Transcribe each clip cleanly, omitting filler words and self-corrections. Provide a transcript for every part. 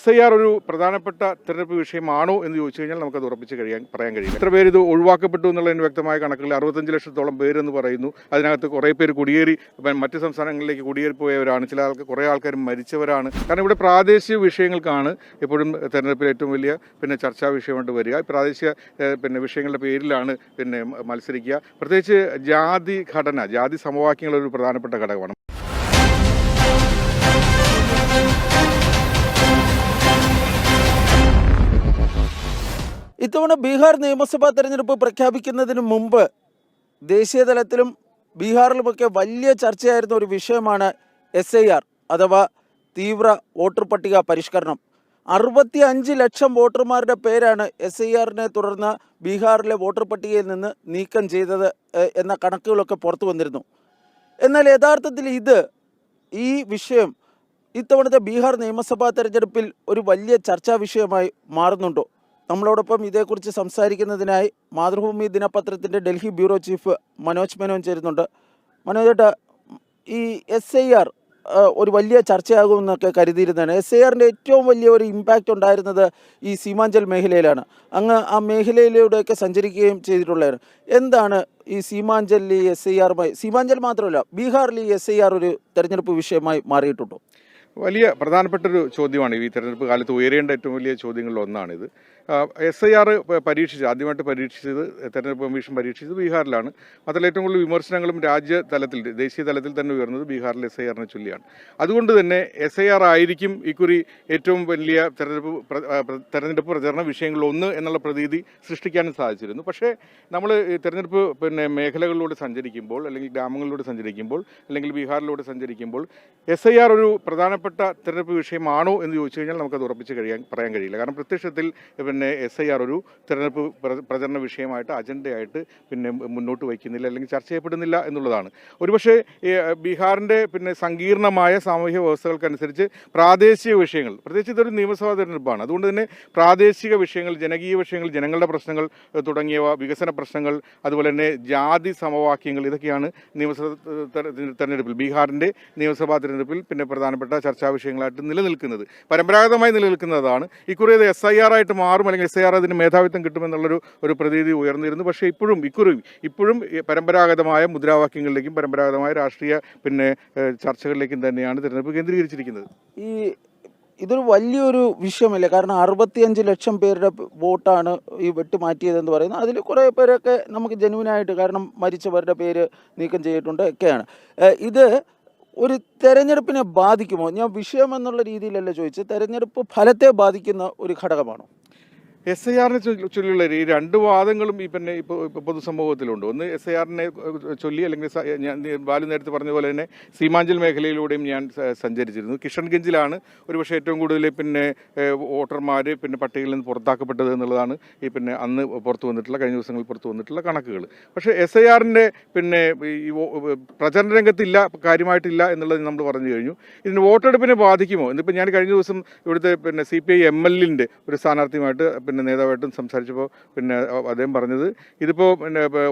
SIR ഒരു പ്രധാനപ്പെട്ട തെരഞ്ഞെടുപ്പ് വിഷയമാണോ എന്ന് ചോദിച്ചു കഴിഞ്ഞാൽ നമുക്കത് ഉറപ്പിച്ച് പറയാൻ കഴിയും. എത്ര പേര് ഇത് ഒഴിവാക്കപ്പെട്ടു എന്നുള്ളതിന് വ്യക്തമായ കണക്കുകൾ 65 ലക്ഷത്തോളം പേരെന്ന് പറയുന്നു. അതിനകത്ത് കുറേ പേര് കുടിയേറി മറ്റ് സംസ്ഥാനങ്ങളിലേക്ക് കുടിയേറിപ്പോയവരാണ്, കുറേ ആൾക്കാർ മരിച്ചവരാണ്. കാരണം ഇവിടെ പ്രാദേശിക വിഷയങ്ങൾക്കാണ് എപ്പോഴും തെരഞ്ഞെടുപ്പിൽ ഏറ്റവും വലിയ ചർച്ചാ വിഷയമായിട്ട് വരിക. പ്രാദേശിക വിഷയങ്ങളുടെ പേരിലാണ് മത്സരിക്കുക. പ്രത്യേകിച്ച് ജാതി സമവാക്യങ്ങളൊരു പ്രധാനപ്പെട്ട ഘടകമാണ്. ഇത്തവണ ബീഹാർ നിയമസഭാ തെരഞ്ഞെടുപ്പ് പ്രഖ്യാപിക്കുന്നതിന് മുമ്പ് ദേശീയ തലത്തിലും ബീഹാറിലുമൊക്കെ വലിയ ചർച്ചയായിരുന്ന ഒരു വിഷയമാണ് SIR അഥവാ തീവ്ര വോട്ടർ പട്ടിക പരിഷ്കരണം. 65 ലക്ഷം വോട്ടർമാരുടെ പേരാണ് SIRനെ തുടർന്ന് ബീഹാറിലെ വോട്ടർ പട്ടികയിൽ നിന്ന് നീക്കം ചെയ്തത് എന്ന കണക്കുകളൊക്കെ പുറത്തു വന്നിരുന്നു. എന്നാൽ യഥാർത്ഥത്തിൽ ഈ വിഷയം ഇത്തവണത്തെ ബീഹാർ നിയമസഭാ തെരഞ്ഞെടുപ്പിൽ ഒരു വലിയ ചർച്ചാ വിഷയമായി മാറുന്നുണ്ടോ? നമ്മളോടൊപ്പം ഇതേക്കുറിച്ച് സംസാരിക്കുന്നതിനായി മാതൃഭൂമി ദിനപത്രത്തിൻ്റെ ഡൽഹി ബ്യൂറോ ചീഫ് മനോജ് മേനോൻ ചേരുന്നുണ്ട്. മനോജേട്ടാ, ഈ SIR ഒരു വലിയ ചർച്ചയാകുമെന്നൊക്കെ കരുതിയിരുന്നതാണ്. SIRൻ്റെ ഏറ്റവും വലിയ ഒരു ഇമ്പാക്റ്റ് ഉണ്ടായിരുന്നത് ഈ സീമാഞ്ചൽ മേഖലയിലാണ്. അങ്ങ് ആ മേഖലയിലൂടെയൊക്കെ സഞ്ചരിക്കുകയും ചെയ്തിട്ടുള്ളതാണ്. എന്താണ് ഈ സീമാഞ്ചലിൽ ഈ SIRമായി, സീമാഞ്ചൽ മാത്രമല്ല ബീഹാറിൽ ഈ SIR ഒരു തെരഞ്ഞെടുപ്പ് വിഷയമായി മാറിയിട്ടുണ്ടോ? വലിയ പ്രധാനപ്പെട്ടൊരു ചോദ്യമാണ്. ഈ തെരഞ്ഞെടുപ്പ് കാലത്ത് ഉയരേണ്ട ഏറ്റവും വലിയ ചോദ്യങ്ങളിൽ ഒന്നാണിത്. SIR ആദ്യമായിട്ട് പരീക്ഷിച്ചത് തെരഞ്ഞെടുപ്പ് കമ്മീഷൻ പരീക്ഷിച്ചത് ബീഹാറിലാണ്. അതിൽ ഏറ്റവും കൂടുതൽ വിമർശനങ്ങളും ദേശീയ തലത്തിൽ തന്നെ ഉയർന്നത് ബീഹാറിലെ SIRനെ ചൊല്ലിയാണ്. അതുകൊണ്ട് തന്നെ SIR ആയിരിക്കും ഇക്കുറി ഏറ്റവും വലിയ തെരഞ്ഞെടുപ്പ് പ്രചരണ വിഷയങ്ങളൊന്ന് എന്നുള്ള പ്രതീതി സൃഷ്ടിക്കാനും സാധിച്ചിരുന്നു. പക്ഷേ നമ്മൾ തെരഞ്ഞെടുപ്പ് മേഖലകളിലൂടെ സഞ്ചരിക്കുമ്പോൾ, അല്ലെങ്കിൽ ഗ്രാമങ്ങളിലൂടെ സഞ്ചരിക്കുമ്പോൾ, അല്ലെങ്കിൽ ബീഹാറിലൂടെ സഞ്ചരിക്കുമ്പോൾ SIR ഒരു പ്രധാനപ്പെട്ട തെരഞ്ഞെടുപ്പ് വിഷയമാണോ എന്ന് ചോദിച്ചു കഴിഞ്ഞാൽ നമുക്കത് ഉറപ്പിച്ച് പറയാൻ കഴിയില്ല. കാരണം പ്രത്യക്ഷത്തിൽ SIR ഒരു തെരഞ്ഞെടുപ്പ് പ്രചരണ വിഷയമായിട്ട്, അജണ്ടയായിട്ട് മുന്നോട്ട് വയ്ക്കുന്നില്ല, അല്ലെങ്കിൽ ചർച്ച ചെയ്യപ്പെടുന്നില്ല എന്നുള്ളതാണ്. ഒരുപക്ഷെ ബീഹാറിൻ്റെ സങ്കീർണമായ സാമൂഹ്യ വ്യവസ്ഥകൾക്കനുസരിച്ച് പ്രാദേശിക വിഷയങ്ങൾ, പ്രത്യേകിച്ച് ഇതൊരു നിയമസഭാ തെരഞ്ഞെടുപ്പാണ്, അതുകൊണ്ട് തന്നെ പ്രാദേശിക വിഷയങ്ങൾ, ജനകീയ വിഷയങ്ങൾ, ജനങ്ങളുടെ പ്രശ്നങ്ങൾ തുടങ്ങിയവ, വികസന പ്രശ്നങ്ങൾ, അതുപോലെ തന്നെ ജാതി സമവാക്യങ്ങൾ, ഇതൊക്കെയാണ് തെരഞ്ഞെടുപ്പിൽ, ബീഹാറിൻ്റെ നിയമസഭാ തെരഞ്ഞെടുപ്പിൽ പ്രധാനപ്പെട്ട ചർച്ചാ വിഷയങ്ങളായിട്ട് നിലനിൽക്കുന്നത്. പരമ്പരാഗതമായി നിലനിൽക്കുന്നതാണ്. ഇക്കുറി അത് SIR ആയിട്ട് മാറും, അല്ലെങ്കിൽ SIR അതിന് മേധാവിത്വം കിട്ടുമെന്നുള്ളൊരു പ്രതീതി ഉയർന്നിരുന്നു. പക്ഷേ ഇപ്പോഴും പരമ്പരാഗതമായ മുദ്രാവാക്യങ്ങളിലേക്കും പരമ്പരാഗതമായ രാഷ്ട്രീയ ചർച്ചകളിലേക്കും തന്നെയാണ് തിരഞ്ഞെടുപ്പ് കേന്ദ്രീകരിച്ചിരിക്കുന്നത്. ഇതൊരു വലിയൊരു വിഷയമല്ലേ? കാരണം 65 ലക്ഷം പേരുടെ വോട്ടാണ് ഈ വെട്ടുമാറ്റിയതെന്ന് പറയുന്നത്. അതിൽ കുറേ പേരൊക്കെ നമുക്ക് ജെന്യുവിനായിട്ട്, കാരണം മരിച്ചവരുടെ പേര് നീക്കം ചെയ്തിട്ടുണ്ട് ഒക്കെയാണ്. ഇത് ഒരു തെരഞ്ഞെടുപ്പിനെ ബാധിക്കുമോ? ഞാൻ വിഷയം എന്നുള്ള രീതിയിലല്ല ചോദിച്ചത്, തെരഞ്ഞെടുപ്പ് ഫലത്തെ ബാധിക്കുന്ന ഒരു ഘടകമാണോ? SIRനെ ചൊല്ലിയുള്ള ഈ രണ്ട് വാദങ്ങളും ഇപ്പോൾ പൊതുസമൂഹത്തിലുണ്ട്. ഒന്ന് SIRനെ ചൊല്ലി, അല്ലെങ്കിൽ ബാലു നേരത്തെ പറഞ്ഞ പോലെ തന്നെ സീമാഞ്ചൽ മേഖലയിലൂടെയും ഞാൻ സഞ്ചരിച്ചിരുന്നു. കിഷൻഗഞ്ചിലാണ് ഒരുപക്ഷെ ഏറ്റവും കൂടുതൽ വോട്ടർമാർ പട്ടികയിൽ നിന്ന് പുറത്താക്കപ്പെട്ടത് എന്നുള്ളതാണ് അന്ന് കഴിഞ്ഞ ദിവസങ്ങളിൽ പുറത്തു വന്നിട്ടുള്ള കണക്കുകൾ. പക്ഷേ SIRൻ്റെ ഈ പ്രചരണ രംഗത്തില്ല, കാര്യമായിട്ടില്ല എന്നുള്ളത് നമ്മൾ പറഞ്ഞു കഴിഞ്ഞു. ഇതിന് വോട്ടെടുപ്പിനെ ബാധിക്കുമോ? ഇന്നിപ്പോൾ ഞാൻ കഴിഞ്ഞ ദിവസം ഇവിടുത്തെ CPI MLൻ്റെ ഒരു സ്ഥാനാർത്ഥിയുമായിട്ട് നേതാവായിട്ടും സംസാരിച്ചപ്പോൾ അദ്ദേഹം പറഞ്ഞത്, ഇതിപ്പോൾ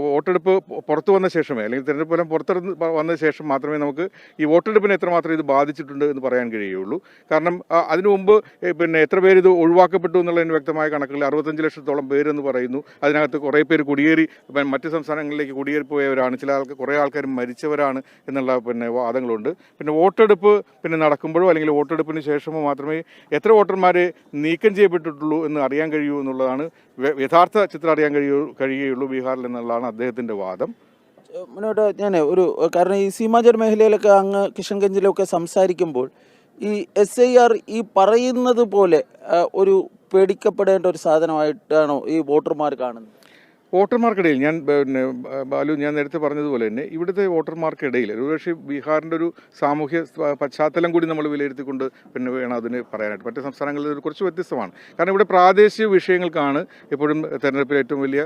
വോട്ടെടുപ്പ് പുറത്തു വന്ന ശേഷമേ, അല്ലെങ്കിൽ തെരഞ്ഞെടുപ്പ് ഫലം പുറത്തെടുത്ത് വന്ന ശേഷം മാത്രമേ നമുക്ക് ഈ വോട്ടെടുപ്പിനെ എത്രമാത്രം ഇത് ബാധിച്ചിട്ടുണ്ട് എന്ന് പറയാൻ കഴിയുള്ളൂ. കാരണം അതിനു മുമ്പ് എത്ര പേര് ഇത് ഒഴിവാക്കപ്പെട്ടു എന്നുള്ളതിന് വ്യക്തമായ കണക്കുകൾ 65 ലക്ഷത്തോളം പേരെന്ന് പറയുന്നു. അതിനകത്ത് കുറേ പേര് കുടിയേറി മറ്റ് സംസ്ഥാനങ്ങളിലേക്ക് കുടിയേറിപ്പോയവരാണ്, കുറേ ആൾക്കാർ മരിച്ചവരാണ് എന്നുള്ള വാദങ്ങളുണ്ട്. വോട്ടെടുപ്പ് നടക്കുമ്പോഴോ അല്ലെങ്കിൽ വോട്ടെടുപ്പിന് ശേഷമോ മാത്രമേ എത്ര വോട്ടർമാരെ നീക്കം ചെയ്യപ്പെട്ടിട്ടുള്ളൂ എന്ന് അറിയാൻ കഴിയൂ എന്നുള്ളതാണ്, യഥാർത്ഥ ചിത്രം അറിയാൻ കഴിയുകയുള്ളൂ ബീഹാറിൽ എന്നുള്ളതാണ് അദ്ദേഹത്തിൻ്റെ വാദം. മുന്നോട്ട് കാരണം ഈ സീമാഞ്ചൽ മേഖലയിലൊക്കെ അങ്ങ് കിഷൻഗഞ്ചിലൊക്കെ സംസാരിക്കുമ്പോൾ ഈ SIR ഈ പറയുന്നത് പോലെ ഒരു പേടിക്കപ്പെടേണ്ട ഒരു സാധനമായിട്ടാണോ ഈ വോട്ടർമാർ കാണുന്നത്? വോട്ടർമാർക്കിടയിൽ ബാലു ഞാൻ നേരത്തെ പറഞ്ഞതുപോലെ തന്നെ ഇവിടുത്തെ വോട്ടർമാർക്കിടയിൽ ഒരുപക്ഷെ ബീഹാറിൻ്റെ ഒരു സാമൂഹ്യ പശ്ചാത്തലം കൂടി നമ്മൾ വിലയിരുത്തിക്കൊണ്ട് വേണം അതിന് പറയാനായിട്ട്. മറ്റ് സംസ്ഥാനങ്ങളിൽ ഇത് കുറച്ച് വ്യത്യസ്തമാണ്. കാരണം ഇവിടെ പ്രാദേശിക വിഷയങ്ങൾക്കാണ് എപ്പോഴും തെരഞ്ഞെടുപ്പിൽ ഏറ്റവും വലിയ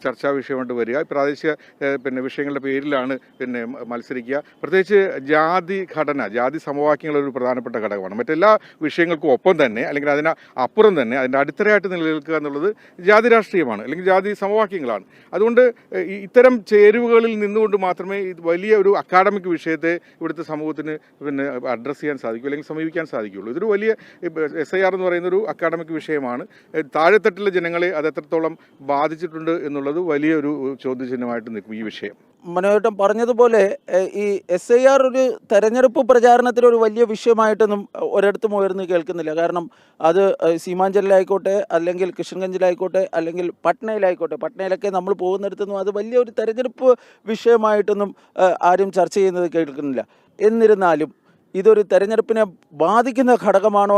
ചർച്ചാ വിഷയമായിട്ട് വരിക. പ്രാദേശിക വിഷയങ്ങളുടെ പേരിലാണ് മത്സരിക്കുക. പ്രത്യേകിച്ച് ജാതി സമവാക്യങ്ങളൊരു പ്രധാനപ്പെട്ട ഘടകമാണ്. മറ്റെല്ലാ വിഷയങ്ങൾക്കും ഒപ്പം തന്നെ, അല്ലെങ്കിൽ അതിന് അപ്പുറം തന്നെ അതിൻ്റെ അടിത്തറയായിട്ട് നിലനിൽക്കുക എന്നുള്ളത് ജാതി രാഷ്ട്രീയമാണ്, അല്ലെങ്കിൽ ജാതി സമവാക്യങ്ങളാണ്. വിഷയങ്ങളാണ്. അതുകൊണ്ട് ഇത്തരം ചേരുവകളിൽ നിന്നുകൊണ്ട് മാത്രമേ വലിയ ഒരു അക്കാഡമിക് വിഷയത്തെ ഇവിടുത്തെ സമൂഹത്തിന് അഡ്രസ്സ് ചെയ്യാൻ സാധിക്കൂ, അല്ലെങ്കിൽ സമീപിക്കാൻ സാധിക്കുകയുള്ളൂ. ഇതൊരു വലിയ SIR എന്ന് പറയുന്നൊരു അക്കാഡമിക് വിഷയമാണ്. താഴെത്തട്ടിലെ ജനങ്ങളെ അത് എത്രത്തോളം ബാധിച്ചിട്ടുണ്ട് എന്നുള്ളത് വലിയൊരു ചോദ്യചിഹ്നമായിട്ട് നിൽക്കും ഈ വിഷയം. മനോഹരൻ പറഞ്ഞതുപോലെ ഈ SIR ഒരു തെരഞ്ഞെടുപ്പ് പ്രചാരണത്തിലൊരു വലിയ വിഷയമായിട്ടൊന്നും ഒരിടത്തും ഉയർന്നു കേൾക്കുന്നില്ല. കാരണം അത് സീമാഞ്ചലിലായിക്കോട്ടെ, അല്ലെങ്കിൽ കിഷൻഗഞ്ചിലായിക്കോട്ടെ, അല്ലെങ്കിൽ പട്നയിലായിക്കോട്ടെ, പട്നയിലൊക്കെ നമ്മൾ പോകുന്നിടത്തൊന്നും അത് വലിയൊരു തെരഞ്ഞെടുപ്പ് വിഷയമായിട്ടൊന്നും ആരും ചർച്ച ചെയ്യുന്നത് കേൾക്കുന്നില്ല. എന്നിരുന്നാലും ഇതൊരു തെരഞ്ഞെടുപ്പിനെ ബാധിക്കുന്ന ഘടകമാണോ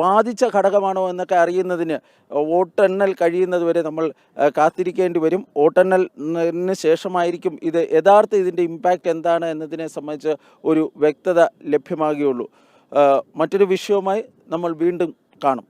ബാധിച്ച ഘടകമാണോ എന്നൊക്കെ അറിയുന്നതിന് വോട്ടെണ്ണൽ കഴിയുന്നതുവരെ നമ്മൾ കാത്തിരിക്കേണ്ടി വരും. വോട്ടെണ്ണലിന് ശേഷമായിരിക്കും ഇതിൻ്റെ ഇമ്പാക്റ്റ് എന്താണ് എന്നതിനെ സംബന്ധിച്ച് ഒരു വ്യക്തത ലഭ്യമാകുകയുള്ളൂ. മറ്റൊരു വിഷയവുമായി നമ്മൾ വീണ്ടും കാണും.